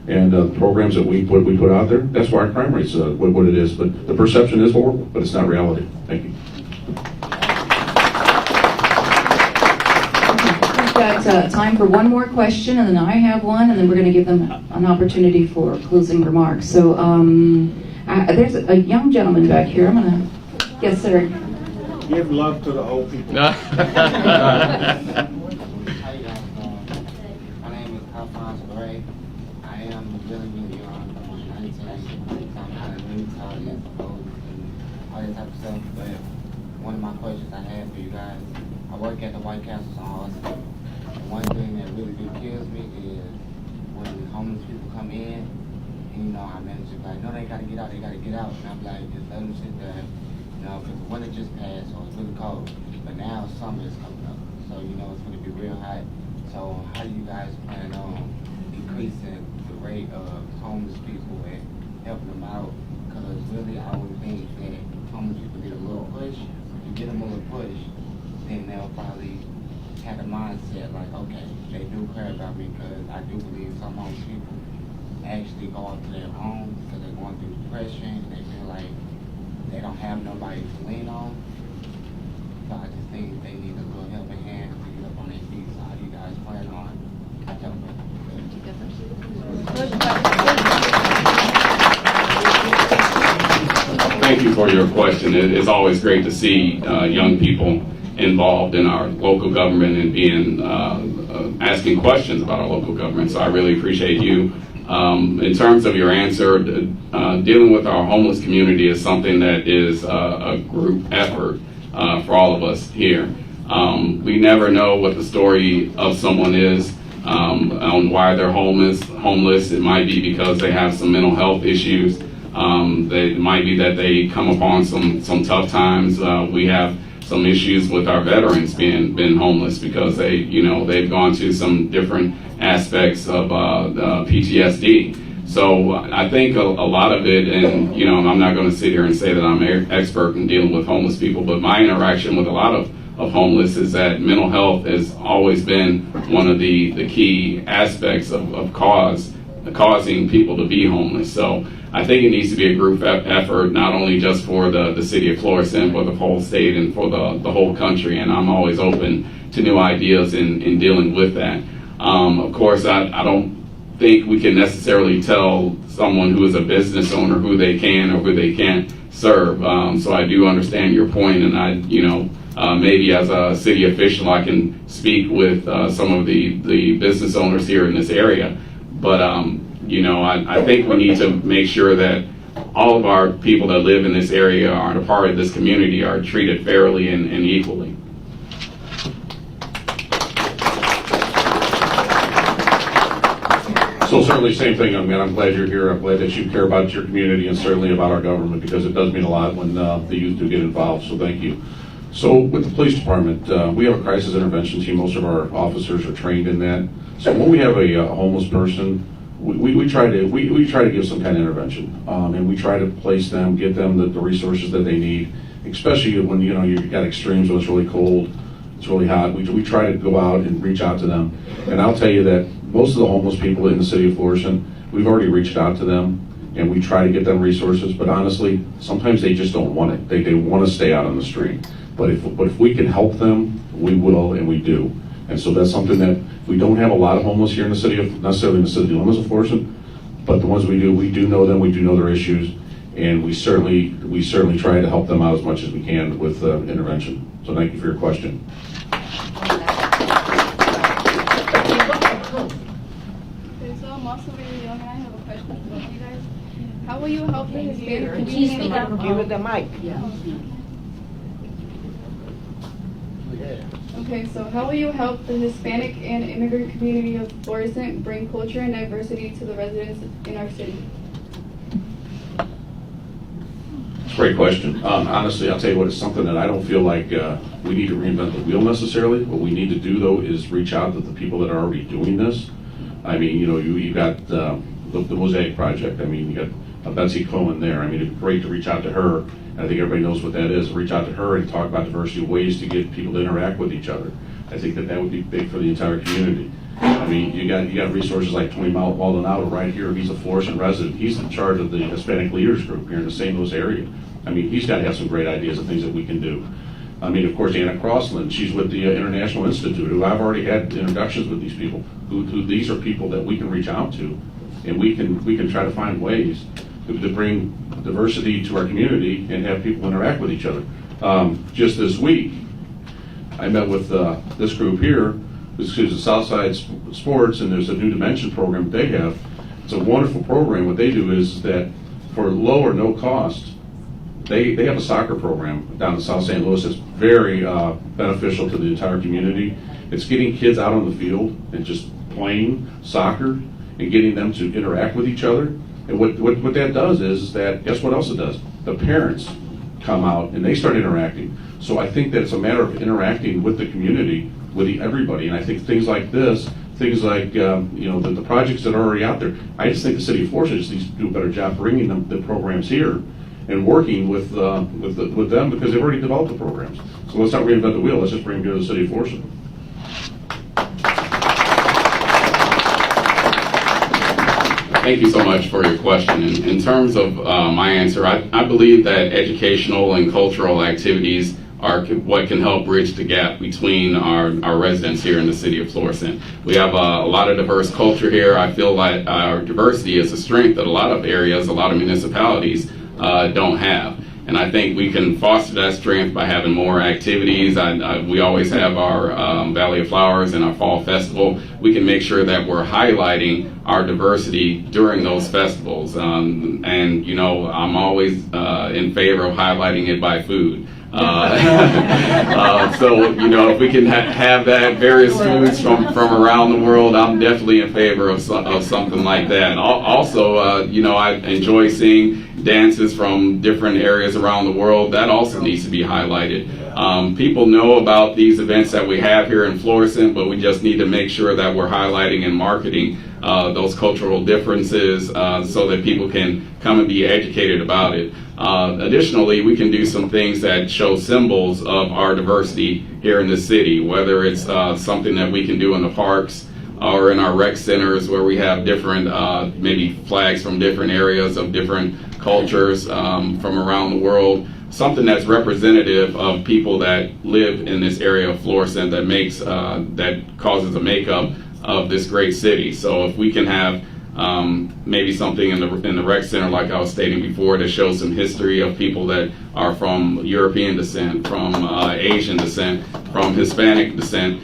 and the programs that we put out there. That's why our crime rate's what it is. But the perception is horrible, but it's not reality. Thank you. We've got time for one more question, and then I have one, and then we're going to give them an opportunity for closing remarks. So there's a young gentleman back here. I'm going to, yes, sir. Give love to the old people. How you guys doing? My name is lowrey. I am dealing with you on 19. I'm kind of new to all this vote and all that type of stuff. But one of my questions I have for you guys, I work at the White Castles on Austin. And one thing that really kills me is when homeless people come in, and I manage to be like, no, they gotta get out, And I'm like, just let them sit there. know, because the winter just passed, so it's really cold. But now summer is coming up, so you know it's going to be real hot. So how do you guys plan on increasing the rate of homeless people and helping them out? Because really, I would think that homeless people need a little push. If you get them a little push, then they'll probably have the mindset like, okay, they do care about me, because I do believe some homeless people actually go out to their homes because they're going through depression and they feel like they don't have nobody to lean on. So I just think they need a little helping hand to get up on their feet. So how do you guys plan on helping? Thank you for your question. It's always great to see young people involved in our local government and being asking questions about our local government. So I really appreciate you. In terms of your answer, dealing with our homeless community is something that is a group effort for all of us here. We never know what the story of someone is, on why they're homeless. It might be because they have some mental health issues. It might be that they come upon some tough times. We have some issues with our veterans being homeless because they've gone to some different aspects of PTSD. So I think a lot of it, and I'm not going to sit here and say that I'm an expert in dealing with homeless people, but my interaction with a lot of homeless is that mental health has always been one of the key aspects of causing people to be homeless. So I think it needs to be a group effort, not only just for the city of Florissant, but the whole state and for the whole country. And I'm always open to new ideas in dealing with that. Of course, I don't think we can necessarily tell someone who is a business owner who they can or who they can't serve. So I do understand your point, and maybe as a city official, I can speak with some of the business owners here in this area. But I think we need to make sure that all of our people that live in this area are a part of this community are treated fairly and equally. So certainly same thing, I'm glad you're here. I'm glad that you care about your community and certainly about our government, because it does mean a lot when the youth do get involved, so thank you. So with the police department, we have a crisis intervention team. Most of our officers are trained in that. So when we have a homeless person, we try to give some kind of intervention, and we try to place them, get them the resources that they need, especially when you've got extremes when it's really cold, it's really hot. We try to go out and reach out to them, and I'll tell you that most of the homeless people in the city of Florissant, we've already reached out to them, and we try to get them resources. But honestly, sometimes they just don't want it. They want to stay out on the street. But if we can help them, we will, and we do. And so that's something that we don't have a lot of homeless here in the city of, necessarily in the city limits of Florissant, but the ones we do know them, we do know their issues, and we certainly try to help them out as much as we can with intervention. So thank you for your question. Okay, so I'm also really young, and I have a question for you guys. How will you help the Hispanic community? Give it the mic. Okay, so how will you help the Hispanic and immigrant community of Florissant bring culture and diversity to the residents in our city? Great question. Honestly, I'll tell you what, it's something that I don't feel like we need to reinvent the wheel necessarily. What we need to do, though, is reach out to the people that are already doing this. I mean, you got the Mosaic Project. I mean, you got Betsy Cohen there. I mean, it'd be great to reach out to her. I think everybody knows what that is. Reach out to her and talk about diversity, ways to get people to interact with each other. I think that would be big for the entire community. I mean, you got resources like Tony Maldonado right here. He's a Florissant resident. He's in charge of the Hispanic Leaders Group here in the St. Louis area. I mean, he's got to have some great ideas of things that we can do. I mean, of course, Anna Crossland, she's with the International Institute, who I've already had introductions with these people, who these are people that we can reach out to, and we can try to find ways to bring diversity to our community and have people interact with each other. Just this week, I met with this group here. This is Southside Sports, and there's a New Dimension program they have. It's a wonderful program. What they do is that for low or no cost, they have a soccer program down in South St. Louis that's very beneficial to the entire community. It's getting kids out on the field and just playing soccer and getting them to interact with each other. And what that does is that, guess what else it does? The parents come out and they start interacting. So I think that it's a matter of interacting with the community, with everybody. And I think things like this, things like the projects that are already out there, I just think the city of Florissant just needs to do a better job bringing them the programs here and working with them, because they've already developed the programs. So let's not reinvent the wheel. Let's just bring them here to the city of Florissant. Thank you so much for your question. In terms of my answer, I believe that educational and cultural activities are what can help bridge the gap between our residents here in the city of Florissant. We have a lot of diverse culture here. I feel like our diversity is a strength that a lot of areas, a lot of municipalities don't have. And I think we can foster that strength by having more activities. We always have our Valley of Flowers and our Fall Festival. We can make sure that we're highlighting our diversity during those festivals. And I'm always in favor of highlighting it by food. So if we can have that various foods from around the world, I'm definitely in favor of something like that. Also, I enjoy seeing dances from different areas around the world. That also needs to be highlighted. People know about these events that we have here in Florissant, but we just need to make sure that we're highlighting and marketing those cultural differences so that people can come and be educated about it. Additionally, we can do some things that show symbols of our diversity here in the city, whether it's something that we can do in the parks or in our rec centers where we have different, maybe flags from different areas of different cultures from around the world. Something that's representative of people that live in this area of Florissant that causes a makeup of this great city. So if we can have maybe something in the rec center, like I was stating before, that shows some history of people that are from European descent, from Asian descent, from Hispanic descent,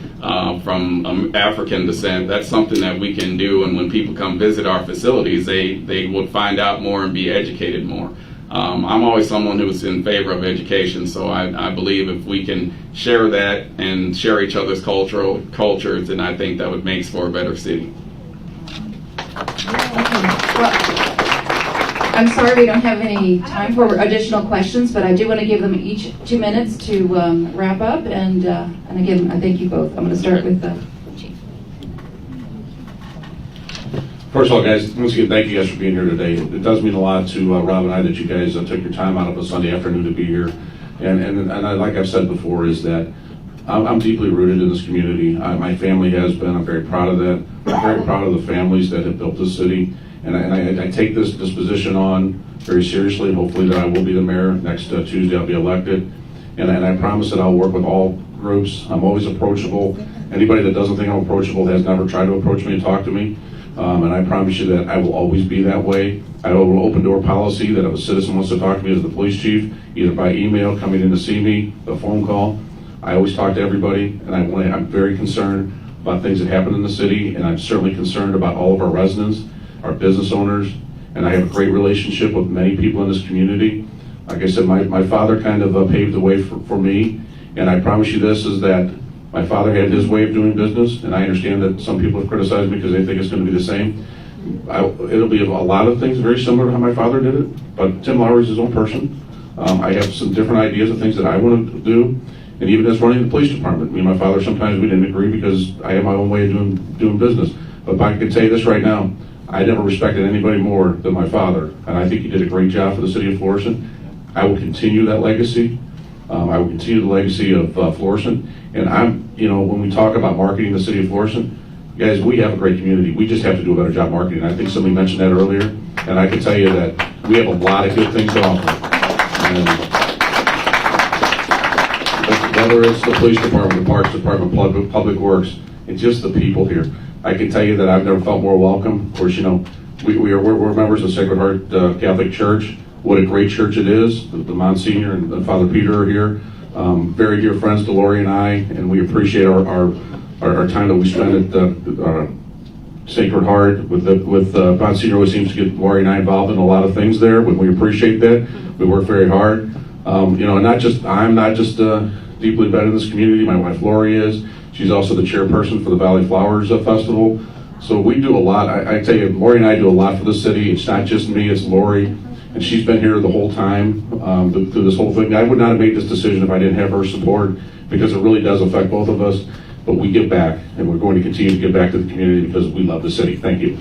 from African descent. That's something that we can do, and when people come visit our facilities, they would find out more and be educated more. I'm always someone who's in favor of education, so I believe if we can share that and share each other's cultures, then I think that would make for a better city. Well, I'm sorry we don't have any time for additional questions, but I do want to give them each 2 minutes to wrap up. And again, I thank you both. I'm going to start with the Chief. First of all, guys, once again, thank you guys for being here today. It does mean a lot to Rob and I that you guys took your time out of a Sunday afternoon to be here. And like I've said before, is that I'm deeply rooted in this community. My family has been. I'm very proud of that. I'm very proud of the families that have built this city. And I take this position on very seriously. Hopefully that I will be the mayor. Next Tuesday I'll be elected. And I promise that I'll work with all groups. I'm always approachable. Anybody that doesn't think I'm approachable has never tried to approach me and talk to me. And I promise you that I will always be that way. I have an open door policy that if a citizen wants to talk to me as the police chief, either by email, coming in to see me, a phone call, I always talk to everybody, and I'm very concerned about things that happen in the city, and I'm certainly concerned about all of our residents, our business owners, and I have a great relationship with many people in this community. Like I said, my father kind of paved the way for me, and I promise you this, is that my father had his way of doing business, and I understand that some people have criticized me because they think it's going to be the same. It'll be a lot of things very similar to how my father did it, but Tim Lowrey's his own person. I have some different ideas of things that I want to do. And even as running the police department, me and my father, sometimes we didn't agree because I have my own way of doing business. But I can tell you this right now, I never respected anybody more than my father. And I think he did a great job for the city of Florissant. I will continue that legacy. I will continue the legacy of Florissant. And when we talk about marketing the city of Florissant, guys, we have a great community. We just have to do a better job marketing. I think somebody mentioned that earlier. And I can tell you that we have a lot of good things to offer. And whether it's the police department, the parks department, public works, it's just the people here. I can tell you that I've never felt more welcome. Of course, we're members of Sacred Heart Catholic Church. What a great church it is. The Monsignor and Father Peter are here. Very dear friends to Lowrey and I, and we appreciate our time that we spend at Sacred Heart with Monsignor. Always seems to get Lowrey and I involved in a lot of things there. We appreciate that. We work very hard. I'm not just deeply embedded in this community. My wife Lowrey is. She's also the chairperson for the Valley Flowers Festival. So we do a lot. I tell you, Lowrey and I do a lot for the city. It's not just me, it's Lowrey. and she's been here the whole time through this whole thing. I would not have made this decision if I didn't have her support, because it really does affect both of us. But we give back, and we're going to continue to give back to the community because we love the city. Thank you.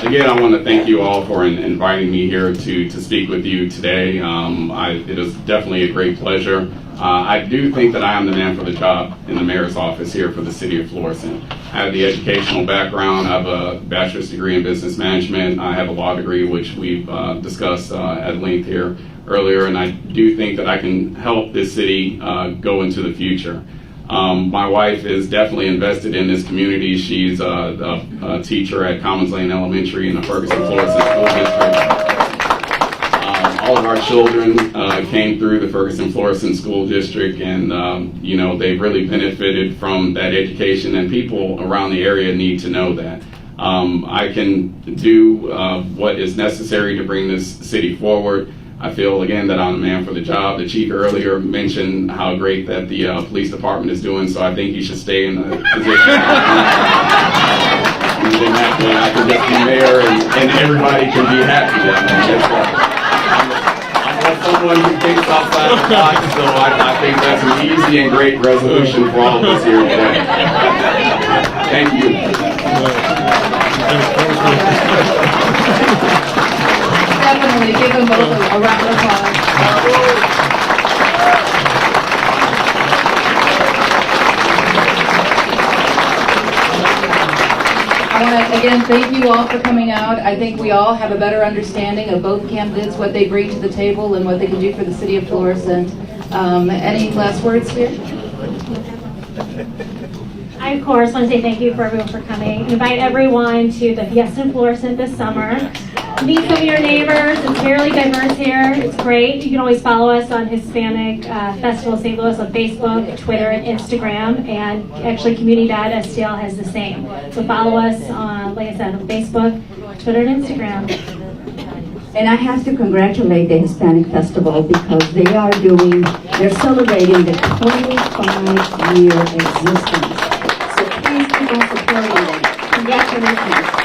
Again, I want to thank you all for inviting me here to speak with you today. It is definitely a great pleasure. I do think that I am the man for the job in the mayor's office here for the city of Florissant. I have the educational background. I have a bachelor's degree in business management. I have a law degree, which we've discussed at length here earlier, and I do think that I can help this city go into the future. My wife is definitely invested in this community. She's a teacher at Commons Lane Elementary in the Ferguson, Florissant School District. All of our children came through the Ferguson, Florissant School District, and you know, they've really benefited from that education, and people around the area need to know that. I can do what is necessary to bring this city forward. I feel, again, that I'm the man for the job. The chief earlier mentioned how great that the police department is doing, so I think he should stay in the position. And then that way I can just be mayor and everybody can be happy. I'm not someone who thinks outside the box, so I think that's an easy and great resolution for all of us here today. Thank you. Definitely give them both a round of applause. I want to again thank you all for coming out. I think we all have a better understanding of both candidates, what they bring to the table, and what they can do for the city of Florissant. Any last words here? I, of course, want to say thank you for everyone for coming. Invite everyone to the Fiesta in Florissant this summer. Meet some of your neighbors. It's fairly diverse here. It's great. You can always follow us on Hispanic Festival St. Louis on Facebook, Twitter, and Instagram. And actually, community.stl has the same. So follow us on, like I said, on Facebook, Twitter, and Instagram. And I have to congratulate the Hispanic Festival because they're celebrating the 25-year existence. So please keep on supporting them. Congratulations.